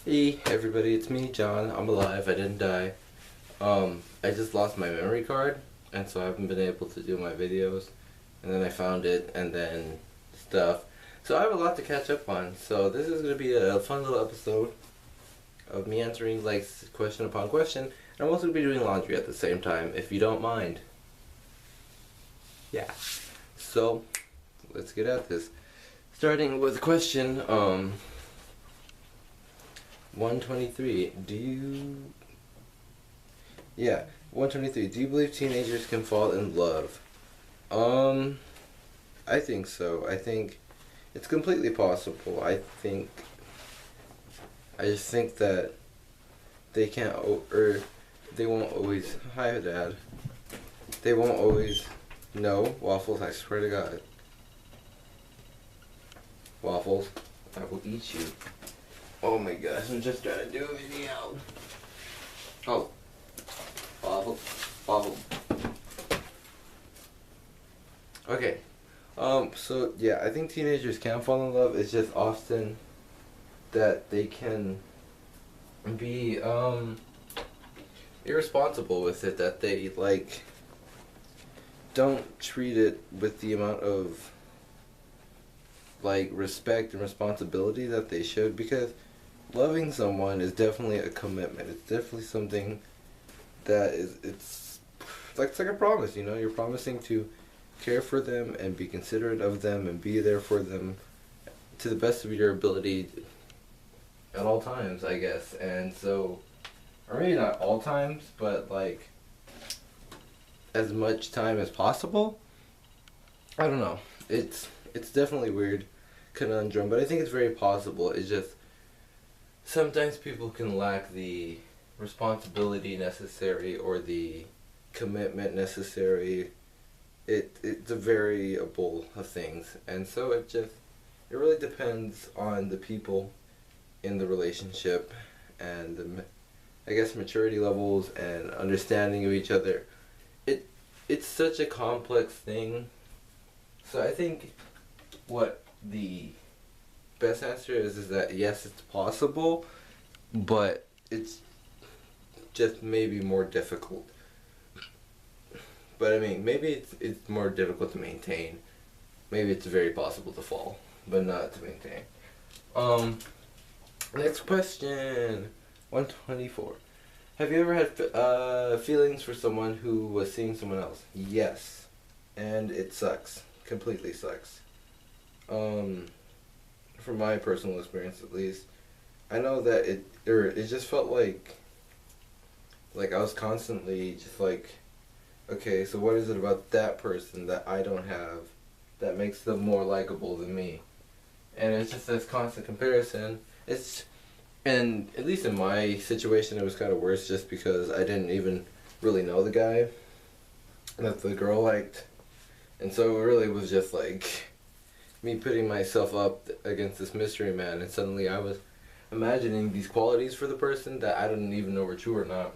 Hey everybody, it's me, John. I'm alive. I didn't die. I just lost my memory card, and so I haven't been able to do my videos. And then I found it, and then stuff. So I have a lot to catch up on. So this is gonna be a fun little episode of me answering like question upon question. And I'm also gonna be doing laundry at the same time, if you don't mind. Yeah. So let's get at this. Starting with question 123. 123. Do you believe teenagers can fall in love? I think so. I think it's completely possible. I just think that they can't, or they won't always, hi Dad. They won't always know. Waffles, I swear to God. Waffles, I will eat you. Oh my gosh, I'm just trying to do a video. Oh. Waffle. Okay. So yeah, I think teenagers can fall in love. It's just often that they can be irresponsible with it, that they like don't treat it with the amount of like respect and responsibility that they should, because loving someone is definitely a commitment. It's definitely something that it's like a promise, you know. You're promising to care for them and be considerate of them and be there for them to the best of your ability at all times, I guess. And so, or maybe not all times, but like as much time as possible. I don't know. It's definitely weird conundrum, but I think it's very possible. It's just sometimes people can lack the responsibility necessary or the commitment necessary. It's a variable of things, and so it really depends on the people in the relationship and the, I guess, maturity levels and understanding of each other. It's such a complex thing. So I think what the best answer is that yes, it's possible, but it's just maybe more difficult. But I mean, maybe it's more difficult to maintain. Maybe it's very possible to fall, but not to maintain. Next question, 124. Have you ever had feelings for someone who was seeing someone else? Yes, and it sucks. Completely sucks. From my personal experience, at least, I know that it just felt like I was constantly just like, okay, so what is it about that person that I don't have that makes them more likable than me? And it's just this constant comparison. And at least in my situation, it was kind of worse just because I didn't even really know the guy that the girl liked. And so it really was just like me putting myself up against this mystery man, and suddenly I was imagining these qualities for the person that I didn't even know were true or not.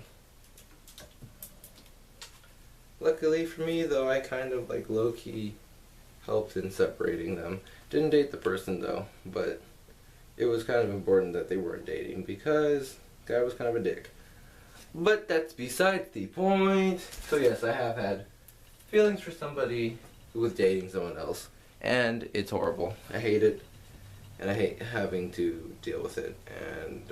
Luckily for me, though, I kind of like low-key helped in separating them. Didn't date the person though, but it was kind of important that they weren't dating because the guy was kind of a dick. But that's besides the point. So yes, I have had feelings for somebody who was dating someone else, and it's horrible. I hate it, and I hate having to deal with it. And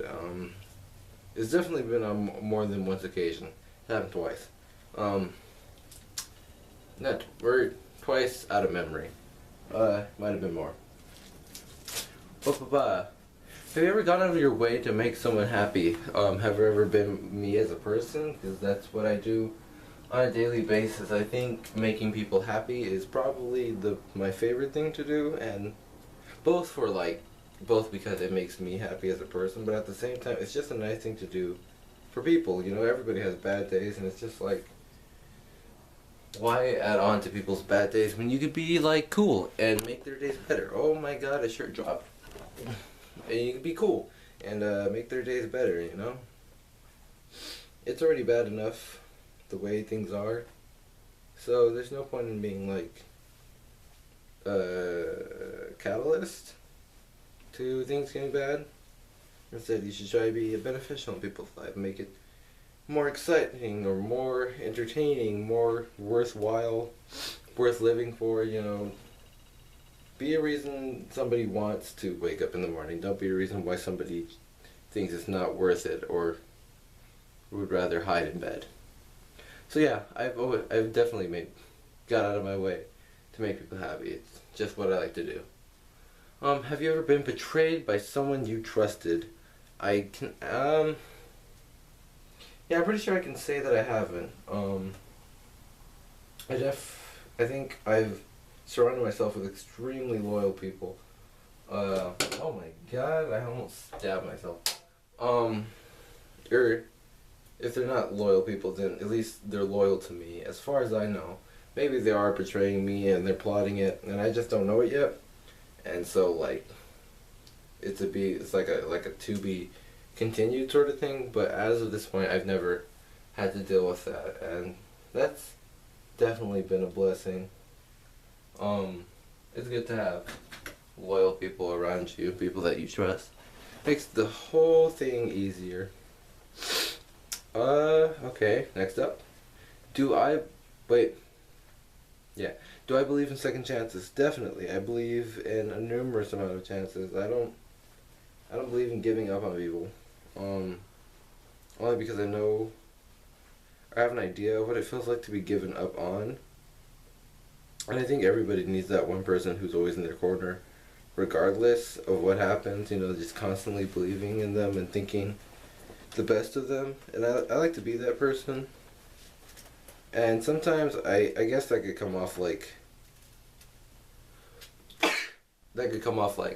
it's definitely been on more than one occasion. It happened twice. Or twice out of memory. Might have been more. Have you ever gone out of your way to make someone happy? Have you ever been me as a person? Because that's what I do on a daily basis. I think making people happy is probably my favorite thing to do, and both because it makes me happy as a person, but at the same time, it's just a nice thing to do for people. You know, everybody has bad days, and it's just like, why add on to people's bad days when you could be like cool and make their days better? Oh my God, a shirt dropped. And you can be cool and make their days better, you know? It's already bad enough the way things are, so there's no point in being like catalyst to things getting bad. Instead, you should try to be beneficial in people's lives, make it more exciting or more entertaining, more worthwhile, worth living for, you know. Be a reason somebody wants to wake up in the morning. Don't be a reason why somebody thinks it's not worth it or would rather hide in bed. So yeah, I've definitely got out of my way to make people happy. It's just what I like to do. Have you ever been betrayed by someone you trusted? I can yeah, I'm pretty sure I can say that I haven't. I think I've surrounded myself with extremely loyal people. Oh my god, I almost stabbed myself. Or if they're not loyal people, then at least they're loyal to me, as far as I know. Maybe they are betraying me and they're plotting it, and I just don't know it yet. And so, like, it's like a to be continued sort of thing. But as of this point, I've never had to deal with that, and that's definitely been a blessing. It's good to have loyal people around you, people that you trust. Makes the whole thing easier. Okay, next up. Do I, wait, yeah. Do I believe in second chances? Definitely. I believe in a numerous amount of chances. I don't believe in giving up on people. Only because I have an idea of what it feels like to be given up on. And I think everybody needs that one person who's always in their corner, regardless of what happens, you know, just constantly believing in them and thinking the best of them. And I like to be that person. And sometimes I guess that could come off like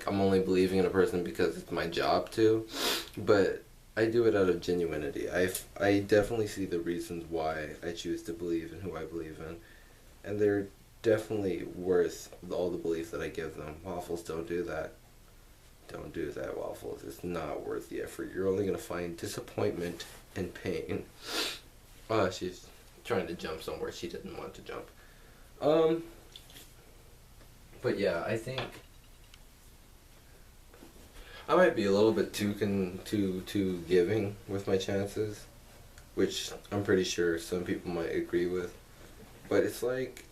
I'm only believing in a person because it's my job to, but I do it out of genuinity. I definitely see the reasons why I choose to believe in who I believe in, and they're definitely worth all the belief that I give them. Waffles, don't do that. Don't do that, Waffles. It's not worth the effort. You're only going to find disappointment and pain. Oh, she's trying to jump somewhere she didn't want to jump. But yeah, I think I might be a little bit too giving with my chances, which I'm pretty sure some people might agree with. But it's like,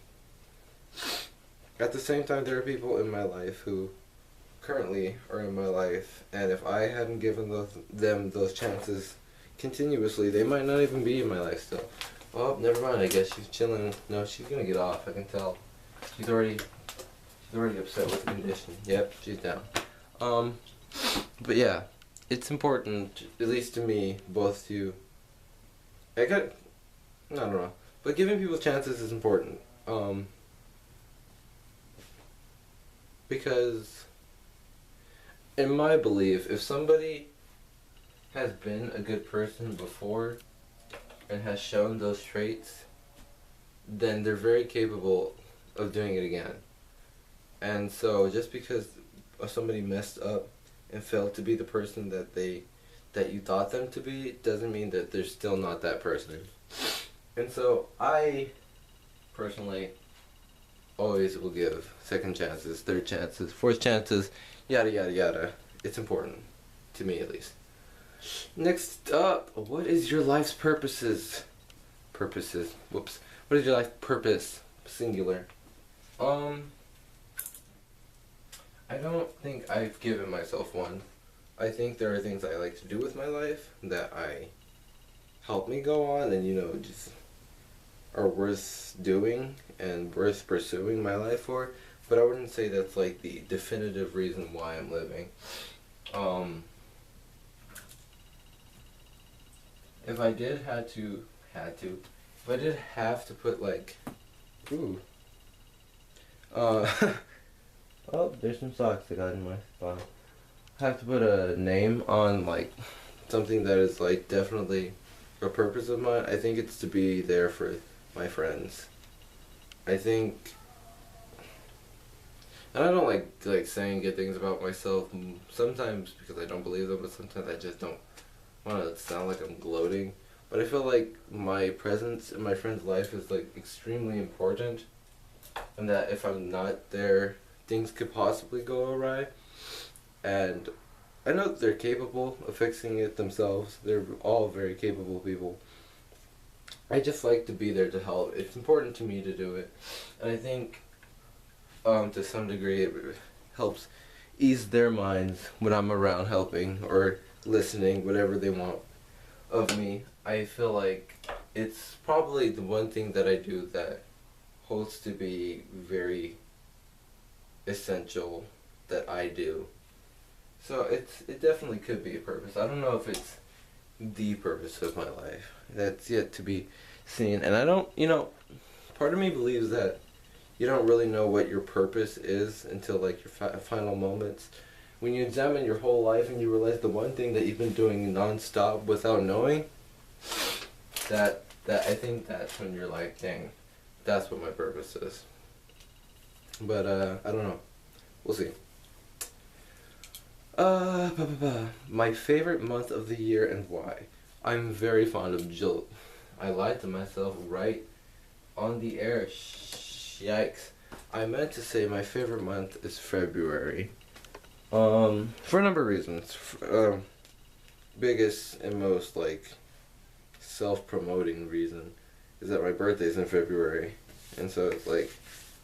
at the same time, there are people in my life who currently are in my life, and if I hadn't given them those chances continuously, they might not even be in my life still. Oh, never mind. I guess she's chilling. No, she's gonna get off. I can tell. She's already upset with the condition. Yep, she's down. But yeah, it's important, at least to me, both to. I don't know, but giving people chances is important. Because, in my belief, if somebody has been a good person before and has shown those traits, then they're very capable of doing it again. And so, just because somebody messed up and failed to be the person that you thought them to be, doesn't mean that they're still not that person. And so, I personally always will give second chances, third chances, fourth chances, yada yada yada. It's important, to me at least. Next up, what is your life's purposes? Purposes. Whoops. What is your life purpose? Singular. I don't think I've given myself one. I think there are things I like to do with my life that help me go on and, you know, just are worth doing and worth pursuing my life for, but I wouldn't say that's like the definitive reason why I'm living. If I did if I did have to put like, oh, there's some socks I got in my spot. I have to put a name on like something that is like definitely a purpose of mine. I think it's to be there for my friends. I think, and I don't like saying good things about myself sometimes because I don't believe them, but sometimes I just don't want to sound like I'm gloating. But I feel like my presence in my friend's life is like extremely important, and that if I'm not there, things could possibly go awry. And I know that they're capable of fixing it themselves. They're all very capable people. I just like to be there to help. It's important to me to do it, and I think to some degree it helps ease their minds when I'm around helping or listening, whatever they want of me. I feel like it's probably the one thing that I do that holds to be very essential that I do. So it definitely could be a purpose. I don't know if it's the purpose of my life. That's yet to be seen. And I don't, part of me believes that you don't really know what your purpose is until like your final moments. When you examine your whole life and you realize the one thing that you've been doing nonstop without knowing, that I think that's when you're like, dang, that's what my purpose is. But I don't know. We'll see. My favorite month of the year and why? I'm very fond of Jill. I lied to myself right on the air. Yikes. I meant to say my favorite month is February. For a number of reasons. Biggest and most like self-promoting reason is that my birthday's in February, and so it's like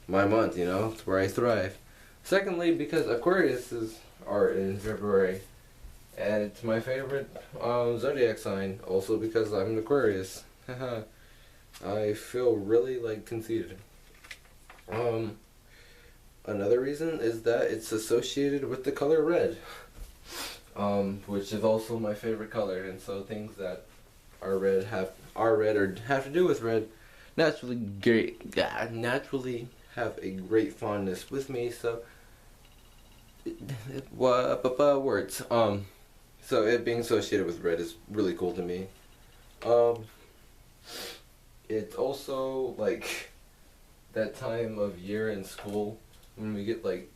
my month. It's where I thrive. Secondly, because Aquariuses are in February, and it's my favorite zodiac sign. Also because I'm an Aquarius. Haha. I feel really like conceited. Another reason is that it's associated with the color red, which is also my favorite color, and so things that are red or have to do with red naturally have a great fondness with me. So words. So it being associated with red is really cool to me. It's also like that time of year in school when we get like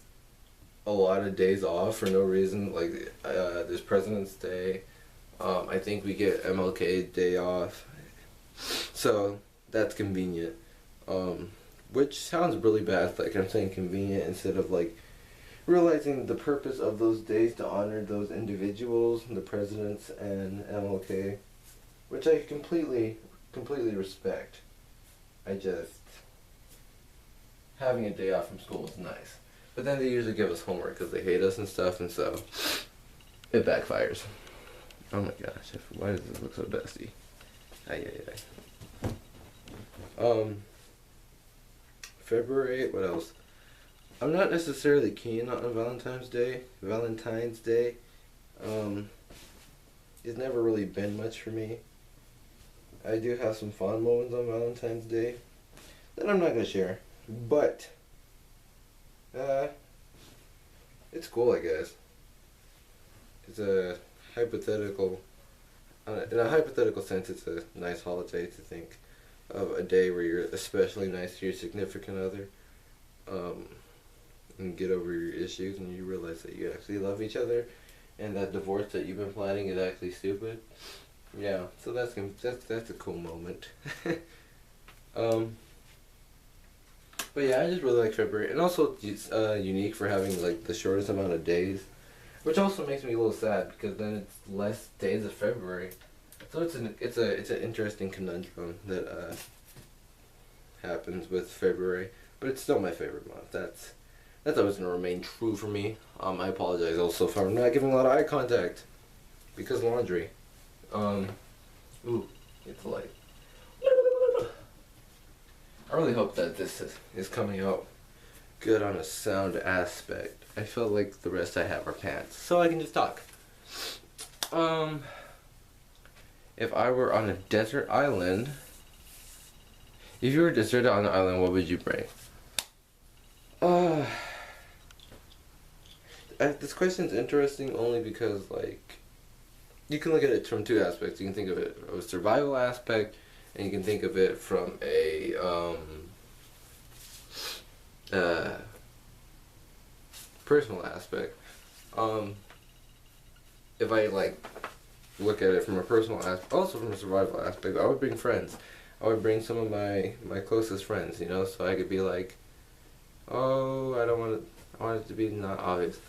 a lot of days off for no reason. Like there's President's Day. I think we get MLK Day off. So that's convenient. Which sounds really bad, like I'm saying convenient instead of like realizing the purpose of those days to honor those individuals, the presidents and MLK, which I completely respect. I just, having a day off from school is nice. But then they usually give us homework because they hate us and stuff, and so it backfires. Oh my gosh, why does this look so dusty? February, what else? I'm not necessarily keen on Valentine's Day. It's never really been much for me. I do have some fond moments on Valentine's Day that I'm not going to share. But, it's cool, I guess. It's a hypothetical, in a hypothetical sense, it's a nice holiday to think of a day where you're especially nice to your significant other. And get over your issues and you realize that you actually love each other and that divorce that you've been planning is actually stupid. Yeah, so that's a cool moment. But yeah, I just really like February, and also it's unique for having like the shortest amount of days, which also makes me a little sad because then it's less days of February. So it's an interesting conundrum that happens with February, but it's still my favorite month. That's always gonna remain true for me. I apologize also for not giving a lot of eye contact because laundry. Ooh, it's light. I really hope that this is coming out good on a sound aspect. I feel like the rest I have are pants, so I can just talk. If I were on a desert island, if you were deserted on an island, what would you bring? This question's interesting only because, like, you can look at it from two aspects. You can think of it from a survival aspect, and you can think of it from a, personal aspect. If I, like, look at it from a personal aspect, also from a survival aspect, I would bring friends. I would bring some of my closest friends, so I could be like, oh, I want it to be not obvious.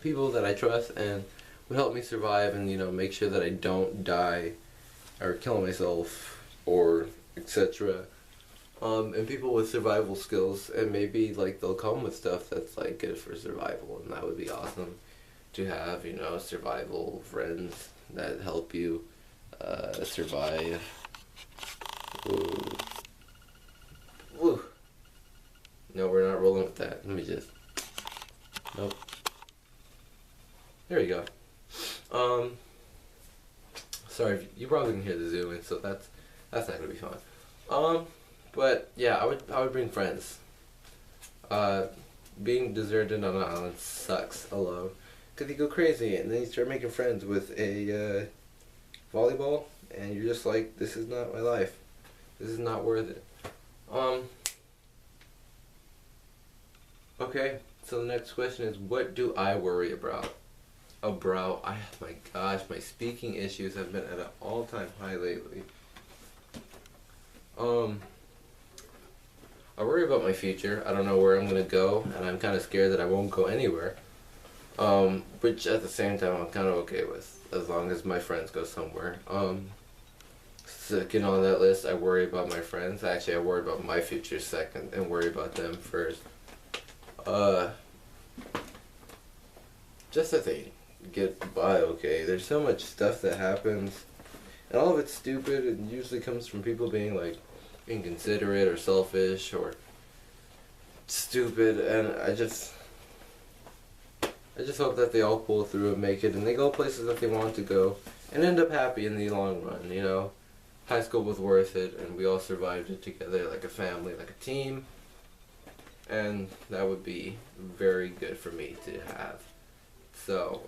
people that I trust and would help me survive and, you know, make sure that I don't die or kill myself or etc. And people with survival skills, and maybe like they'll come with stuff that's like good for survival, and that would be awesome to have, you know, survival friends that help you survive. Ooh. Ooh. No, we're not rolling with that. Let me just. Nope. There you go. Sorry, you probably can hear the zooming, so that's not gonna be fun. But yeah, I would bring friends. Being deserted on an island sucks alone, cause you go crazy and then you start making friends with a volleyball, and you're just like, this is not my life. This is not worth it. Okay, so the next question is, what do I worry about? My gosh, my speaking issues have been at an all-time high lately. I worry about my future. I don't know where I'm gonna go, and I'm kind of scared that I won't go anywhere. Which at the same time I'm kind of okay with, as long as my friends go somewhere. Second on that list, I worry about my friends. Actually, I worry about my future second, and worry about them first. Just that they get by okay. There's so much stuff that happens, and all of it's stupid. It usually comes from people being like inconsiderate or selfish or stupid, and I just hope that they all pull through and make it, and they go places that they want to go and end up happy in the long run, you know. High school was worth it, and we all survived it together like a family, like a team, and that would be very good for me to have. So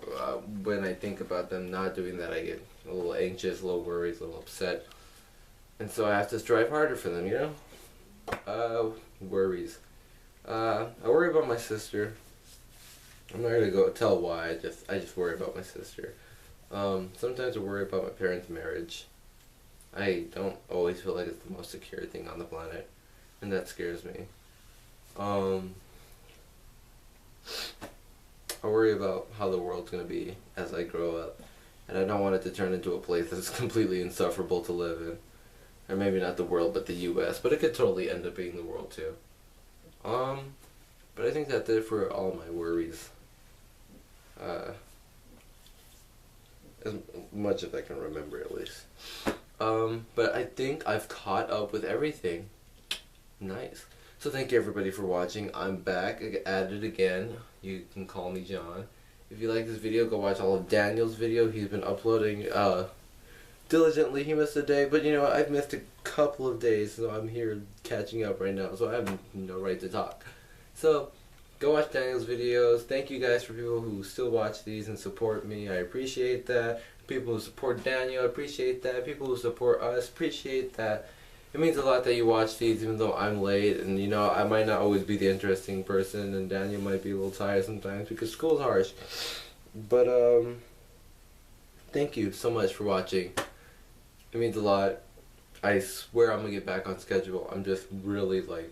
when I think about them not doing that, I get a little anxious, a little worried, a little upset, and so I have to strive harder for them, you know. Worries. I worry about my sister. I'm not gonna go tell why. I just worry about my sister. Sometimes I worry about my parents' marriage. I don't always feel like it's the most secure thing on the planet, and that scares me. I worry about how the world's gonna be as I grow up, and I don't want it to turn into a place that's completely insufferable to live in. Or maybe not the world, but the U.S., but it could totally end up being the world too. But I think that's it for all my worries. As much as I can remember, at least. But I think I've caught up with everything. Nice. So thank you everybody for watching. I'm back at it again. You can call me John. If you like this video, go watch all of Daniel's video. He's been uploading diligently. He missed a day, but you know what? I've missed a couple of days, so I'm here catching up right now, so I have no right to talk. So go watch Daniel's videos. Thank you guys for people who still watch these and support me. I appreciate that. People who support Daniel, appreciate that. People who support us, appreciate that. It means a lot that you watch these, even though I'm late, and you know, I might not always be the interesting person, and Daniel might be a little tired sometimes because school's harsh. But thank you so much for watching. It means a lot. I swear I'm gonna get back on schedule. I'm just really like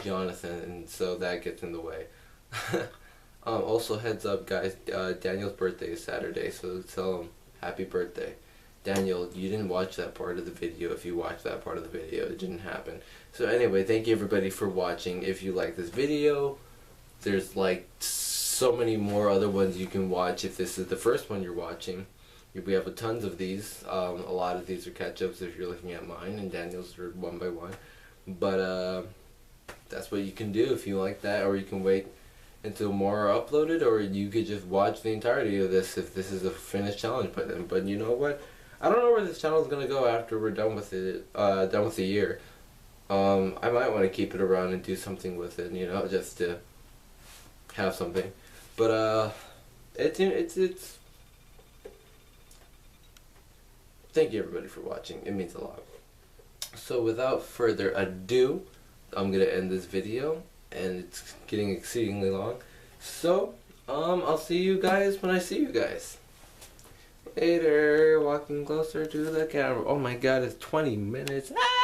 Jonathan, and so that gets in the way. Also, heads up guys, Daniel's birthday is Saturday, so tell him happy birthday. Daniel, you didn't watch that part of the video. If you watched that part of the video, it didn't happen. So anyway, thank you everybody for watching. If you like this video, there's like so many more other ones you can watch if this is the first one you're watching. We have tons of these. A lot of these are catch-ups if you're looking at mine, and Daniel's are one by one. But that's what you can do if you like that, or you can wait until more are uploaded, or you could just watch the entirety of this if this is a finished challenge by them. But you know what? I don't know where this channel is gonna go after we're done with it. Done with the year. I might want to keep it around and do something with it, you know, just to have something. But it's. Thank you everybody for watching. It means a lot. So without further ado, I'm gonna end this video, and it's getting exceedingly long. So I'll see you guys when I see you guys. Later. Walking closer to the camera. Oh my god, it's 20 minutes. Ah!